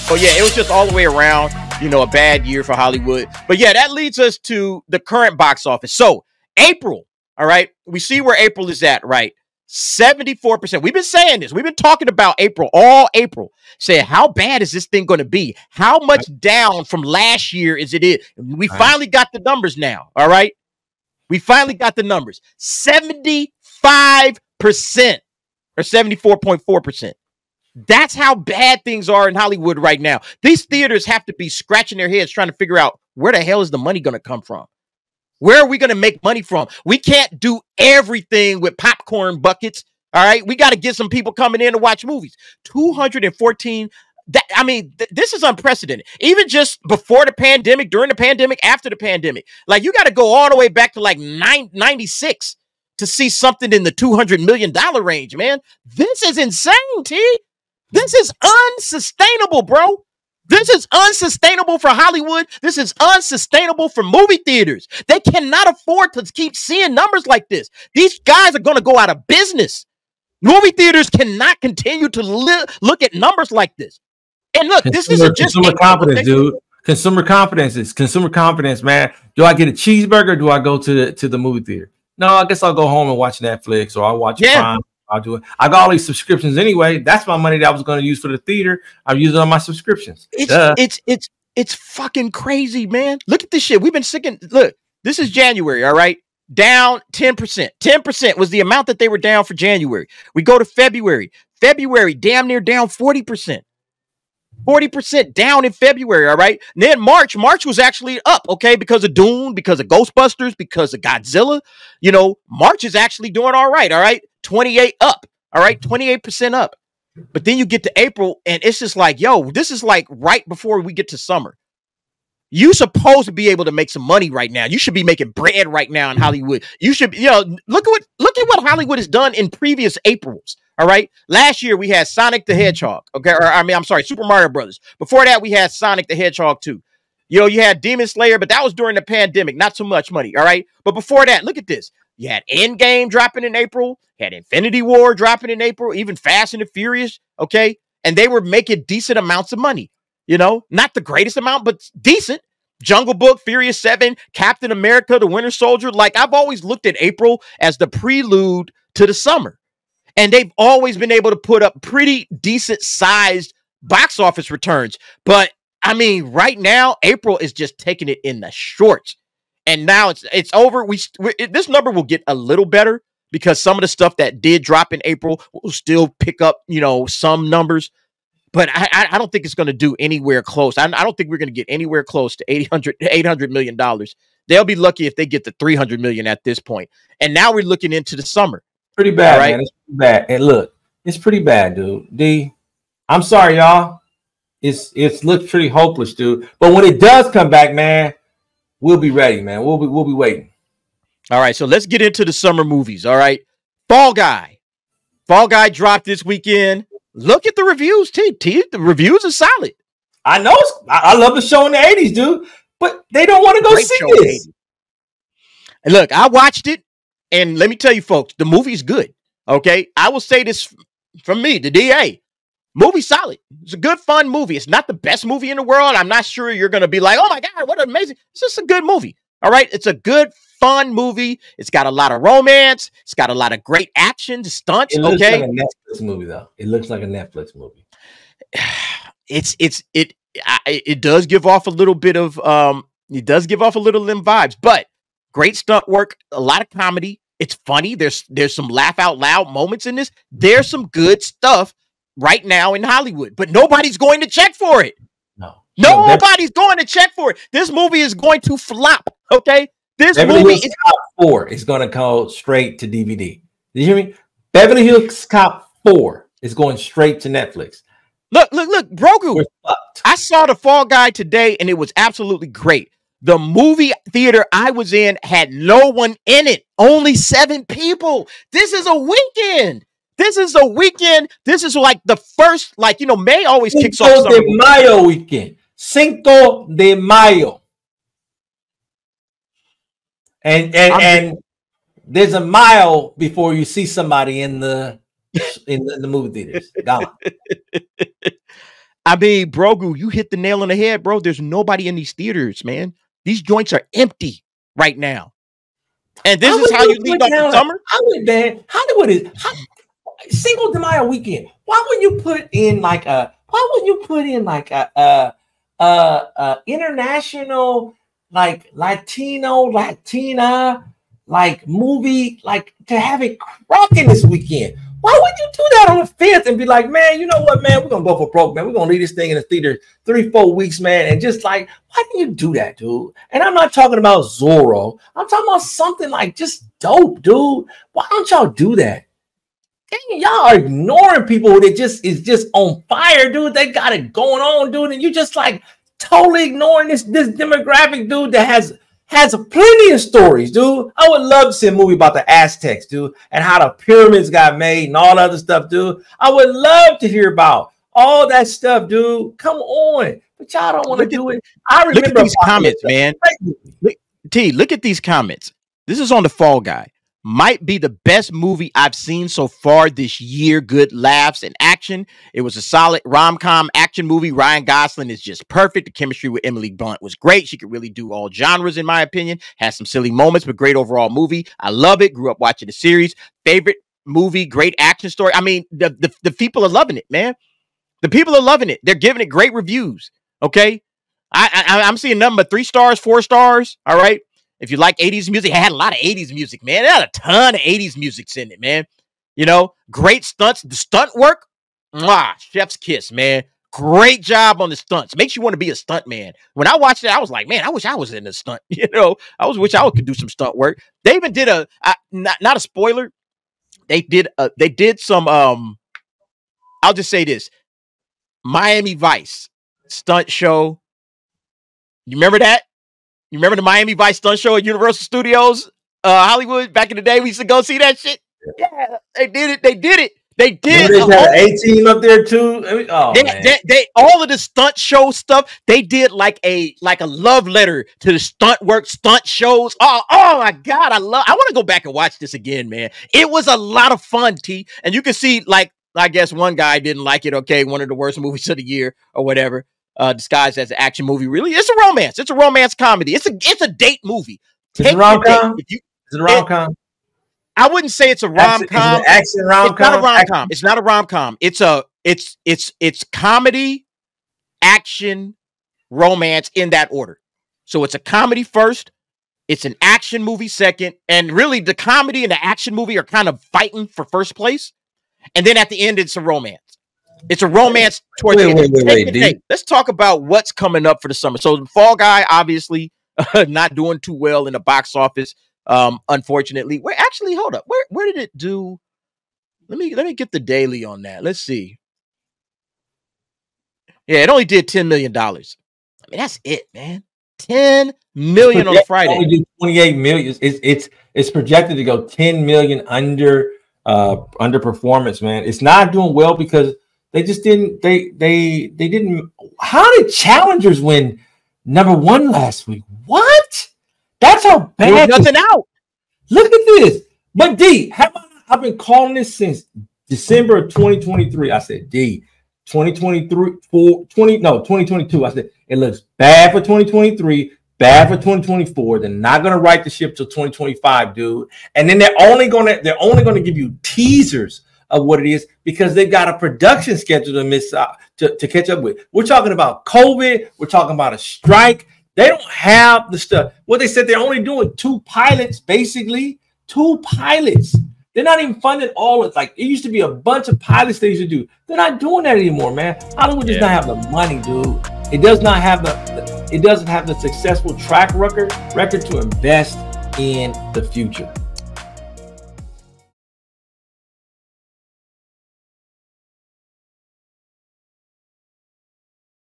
Oh yeah, it was just all the way around, a bad year for Hollywood. But yeah, that leads us to the current box office. So April, all right, we see where April is at, right? 74%. We've been saying this. We've been talking about April all April, saying how bad is this thing going to be? How much down from last year is it? We finally got the numbers now, all right? We finally got the numbers. 75% or 74.4%. That's how bad things are in Hollywood right now. These theaters have to be scratching their heads trying to figure out where the hell is the money going to come from? Where are we going to make money from? We can't do everything with popcorn buckets. All right. We got to get some people coming in to watch movies. 214. This is unprecedented. Even just before the pandemic, during the pandemic, after the pandemic, like you got to go all the way back to like 96 to see something in the $200 million range, man. This is insane, T. This is unsustainable, bro. This is unsustainable for Hollywood. This is unsustainable for movie theaters. They cannot afford to keep seeing numbers like this. These guys are going to go out of business. Movie theaters cannot continue to look at numbers like this. And look, this isn't just consumer confidence, dude. Consumer confidence is consumer confidence, man. Do I get a cheeseburger? Or do I go to the movie theater? No, I guess I'll go home and watch Netflix, or I'll watch Prime. I'll do it. I got all these subscriptions anyway. That's my money that I was going to use for the theater. I'm using on my subscriptions. It's fucking crazy, man. Look at this shit. We've been sicking. Look, this is January, all right? Down 10%. 10% was the amount that they were down for January. We go to February. February, damn near down 40%. 40% down in February, all right? And then March was actually up, okay? Because of Dune, because of Ghostbusters, because of Godzilla. March is actually doing all right? 28 up, all right? 28% up. But then you get to April, and it's just like, yo, this is like right before we get to summer. You supposed to be able to make some money right now. You should be making bread right now in Hollywood. You should, look at what Hollywood has done in previous Aprils. All right. Last year we had Sonic the Hedgehog. Okay. I'm sorry, Super Mario Brothers. Before that, we had Sonic the Hedgehog 2. You had Demon Slayer, but that was during the pandemic. Not so much money. All right. But before that, look at this. You had Endgame dropping in April, had Infinity War dropping in April, even Fast and the Furious. Okay. And they were making decent amounts of money. Not the greatest amount, but decent. Jungle Book, Furious 7, Captain America, The Winter Soldier. Like, I've always looked at April as the prelude to the summer. And they've always been able to put up pretty decent sized box office returns. But I mean, right now, April is just taking it in the shorts. And now it's over. This number will get a little better because some of the stuff that did drop in April will still pick up, some numbers. But I don't think it's going to do anywhere close. I don't think we're going to get anywhere close to $800 million. They'll be lucky if they get to $300 million at this point. And now we're looking into the summer. Pretty bad, right? Man. It's pretty bad. And look, it's pretty bad, dude. I'm sorry, y'all. It's looks pretty hopeless, dude. But when it does come back, man, we'll be ready, man. We'll be waiting. All right, so let's get into the summer movies. All right, Fall Guy dropped this weekend. Look at the reviews, T. The reviews are solid. I know. I love the show in the 80s, dude. But they don't want to go see this. And look, I watched it. And let me tell you, folks, the movie's good. Okay. I will say this from me, the DA. Movie solid. It's a good, fun movie. It's not the best movie in the world. I'm not sure you're going to be like, oh my God, what an amazing. It's just a good movie. All right. It's a good, fun movie. It's got a lot of romance. It's got a lot of great action, stunts. It looks like a Netflix movie, though. It looks like a Netflix movie. It does give off a little bit of, it does give off a little them vibes, but great stunt work, a lot of comedy. It's funny. There's some laugh out loud moments in this. There's some good stuff right now in Hollywood, but nobody's going to check for it. Nobody's going to check for it. This movie is going to flop. Okay. This movie is Cop 4 is going to go straight to DVD. Did you hear me? Beverly Hills Cop 4 is going straight to Netflix. Look, Brogu. I saw the Fall Guy today and it was absolutely great. The movie theater I was in had no one in it. Only 7 people. This is a weekend. This is like the first, May always kicks off Cinco de Mayo weekend. Cinco de Mayo. And there's a mile before you see somebody in the movie theaters. Gone. I mean, Brogu, you hit the nail on the head, bro. There's nobody in these theaters, man. These joints are empty right now. And this is how you leave out the summer? Hollywood is Cinco de Mayo weekend. Why wouldn't you put in like a international, like Latina, like movie, like to have it cracking this weekend? Why would you do that on the 5th and be like, man, you know what, man, we're gonna go for broke, man. We're gonna leave this thing in the theater 3-4 weeks, man. And just like, why do you do that, dude? And I'm not talking about Zorro. I'm talking about something like just dope, dude. Why don't y'all do that? Dang, y'all are ignoring people that is just on fire, dude. They got it going on, dude. And you just like totally ignoring this demographic, dude, that has plenty of stories, dude. I would love to see a movie about the Aztecs, dude, and how the pyramids got made and all other stuff, dude. I would love to hear about all that stuff, dude. Come on. But y'all don't want to do it. I remember look at these comments, man. Look at these comments. This is on The Fall Guy. Might be the best movie I've seen so far this year. Good laughs and action. It was a solid rom-com action movie. Ryan Gosling is just perfect. The chemistry with Emily Blunt was great. She could really do all genres, in my opinion. Has some silly moments, but great overall movie. I love it. Grew up watching the series. Favorite movie, great action story. I mean, the people are loving it, man. The people are loving it. They're giving it great reviews. Okay. I'm seeing nothing but 3 stars, 4 stars. All right. If you like 80s music, it had a lot of 80s music, man. It had a ton of 80s music in it, man. You know, great stunts. The stunt work, chef's kiss, man. Great job on the stunts. Makes you want to be a stunt man. When I watched it, I was like, man, I wish I was in the stunt. You know, wish I could do some stunt work. They even did not a spoiler. They did some, I'll just say this. Miami Vice stunt show. You remember that? You remember the Miami Vice stunt show at Universal Studios, Hollywood, back in the day? We used to go see that shit. Yeah, they did it. They did. They had an A-team up there too. I mean, they all of the stunt show stuff. They did like a love letter to the stunt work, stunt shows. Oh my God, I want to go back and watch this again, man. It was a lot of fun, T. And you can see, like, I guess one guy didn't like it. Okay, one of the worst movies of the year or whatever. Disguised as an action movie. Really, it's a romance. It's a romance comedy. It's a date movie. It's a rom-com. Is it a rom-com? I wouldn't say it's a rom-com. Action rom-com. It's not a rom-com. It's not a rom-com. It's comedy, action, romance in that order. So it's a comedy first. It's an action movie second, and really the comedy and the action movie are kind of fighting for first place. And then at the end, it's a romance. It's a romance towards the end. Wait. Let's talk about what's coming up for the summer. So the Fall Guy, obviously, not doing too well in the box office. Unfortunately, hold up. Where did it do? Let me get the daily on that. Let's see. Yeah, it only did $10 million. I mean, that's it, man. $10 million on Friday. Only did 28 million. It's projected to go 10 million under performance, man. It's not doing well because they just didn't. They didn't. How did Challengers win #1 last week? What? That's how bad. There was nothing out. Look at this. But D, I've been calling this since December of 2023. I said, D, 2022. I said it looks bad for 2023, bad for 2024. They're not gonna right the ship till 2025, dude. And then they're only gonna give you teasers of what it is because they've got a production schedule to miss to catch up with. We're talking about COVID. We're talking about a strike. They don't have the stuff. What they said, they're only doing 2 pilots, basically. 2 pilots. They're not even funding all of it. Like, it used to be a bunch of pilots they used to do. They're not doing that anymore, man. Hollywood does not have the money, dude. It does not have it doesn't have the successful track record to invest in the future.